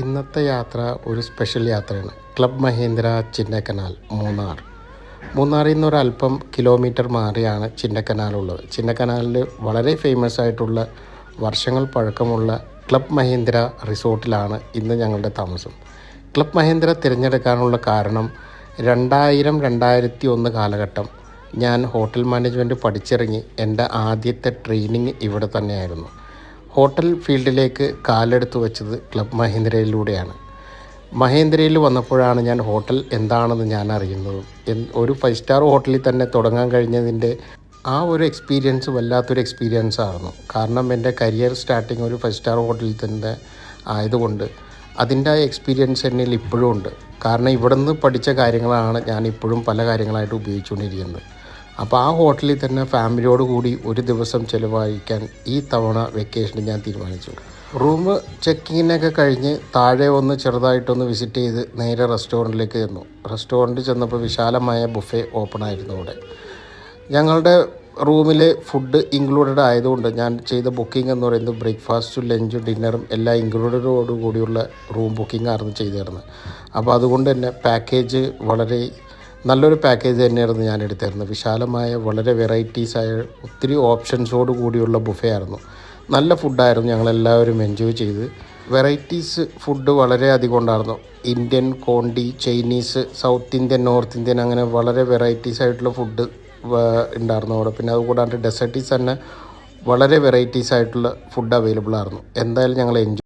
ഇന്നത്തെ യാത്ര ഒരു സ്പെഷ്യൽ യാത്രയാണ്. ക്ലബ് മഹീന്ദ്ര ചിന്നക്കനാൽ മൂന്നാർ. മൂന്നാറിൽ നിന്ന് ഒരല്പം കിലോമീറ്റർ മാറിയാണ് ചിന്നക്കനാലുള്ളത്. ചിന്നക്കനാലിൽ വളരെ ഫേമസ് ആയിട്ടുള്ള വർഷങ്ങൾ പഴക്കമുള്ള ക്ലബ് മഹീന്ദ്ര റിസോർട്ടിലാണ് ഇന്ന് ഞങ്ങളുടെ താമസം. ക്ലബ് മഹീന്ദ്ര തിരഞ്ഞെടുക്കാനുള്ള കാരണം 2001 കാലഘട്ടം ഞാൻ ഹോട്ടൽ മാനേജ്മെൻറ്റ് പഠിച്ചിറങ്ങി എൻ്റെ ആദ്യത്തെ ട്രെയിനിങ് ഇവിടെ തന്നെയായിരുന്നു. ഹോട്ടൽ ഫീൽഡിലേക്ക് കാലെടുത്ത് വെച്ചത് ക്ലബ് മഹീന്ദ്രയിലൂടെയാണ്. മഹീന്ദ്രയിൽ വന്നപ്പോഴാണ് ഞാൻ ഹോട്ടൽ എന്താണെന്ന് ഞാൻ അറിയുന്നത്. ഒരു 5 സ്റ്റാർ ഹോട്ടലിൽ തന്നെ തുടങ്ങാൻ കഴിഞ്ഞതിൻ്റെ ആ ഒരു എക്സ്പീരിയൻസ് വല്ലാത്തൊരു എക്സ്പീരിയൻസ് ആയിരുന്നു. കാരണം എൻ്റെ കരിയർ സ്റ്റാർട്ടിങ് ഒരു 5 സ്റ്റാർ ഹോട്ടലിൽ തന്നെ ആയതുകൊണ്ട് അതിൻ്റെ എക്സ്പീരിയൻസ് എന്നിൽ ഇപ്പോഴും ഉണ്ട്. കാരണം ഇവിടെ നിന്ന് പഠിച്ച കാര്യങ്ങളാണ് ഞാൻ ഇപ്പോഴും പല കാര്യങ്ങളായിട്ട് ഉപയോഗിച്ചുകൊണ്ടിരിക്കുന്നത്. അപ്പോൾ ആ ഹോട്ടലിൽ തന്നെ ഫാമിലിയോട് കൂടി ഒരു ദിവസം ചിലവഴിക്കാൻ ഈ തവണ വെക്കേഷന് ഞാൻ തീരുമാനിച്ചു. റൂം ചെക്കിങ്ങിനൊക്കെ കഴിഞ്ഞ് താഴെ ഒന്ന് ചെറുതായിട്ടൊന്ന് വിസിറ്റ് ചെയ്ത് നേരെ റെസ്റ്റോറൻറ്റിലേക്ക് ചെന്നു. റെസ്റ്റോറൻറ്റിൽ ചെന്നപ്പോൾ വിശാലമായ ബുഫേ ഓപ്പൺ ആയിരുന്നു അവിടെ. ഞങ്ങളുടെ റൂമിൽ ഫുഡ് ഇൻക്ലൂഡഡ് ആയതുകൊണ്ട് ഞാൻ ചെയ്ത ബുക്കിംഗ് എന്ന് പറയുന്നത് ബ്രേക്ക്ഫാസ്റ്റും ലഞ്ചും ഡിന്നറും എല്ലാം ഇൻക്ലൂഡഡോടു കൂടിയുള്ള റൂം ബുക്കിംഗ് ആയിരുന്നു ചെയ്തിരുന്നത്. അപ്പോൾ അതുകൊണ്ട് തന്നെ പാക്കേജ് വളരെ നല്ലൊരു പാക്കേജ് തന്നെയായിരുന്നു ഞാൻ എടുത്തിരുന്നത്. വിശാലമായ വളരെ വെറൈറ്റീസായ ഒത്തിരി ഓപ്ഷൻസോട് കൂടിയുള്ള ബുഫേ ആയിരുന്നു. നല്ല ഫുഡായിരുന്നു, ഞങ്ങളെല്ലാവരും എൻജോയ് ചെയ്ത്. വെറൈറ്റീസ് ഫുഡ് വളരെ അധികം ഉണ്ടായിരുന്നു. Indian, Conti, Chinese, south Indian, north Indian, അങ്ങനെ വളരെ വെറൈറ്റീസ് ആയിട്ടുള്ള ഫുഡ് ഉണ്ടായിരുന്നു അവിടെ. പിന്നെ അതുകൂടാണ്ട് ഡെസേർട്ടീസ് തന്നെ വളരെ വെറൈറ്റീസ് ആയിട്ടുള്ള ഫുഡ് അവൈലബിൾ ആയിരുന്നു. എന്തായാലും ഞങ്ങൾ എൻജോയ്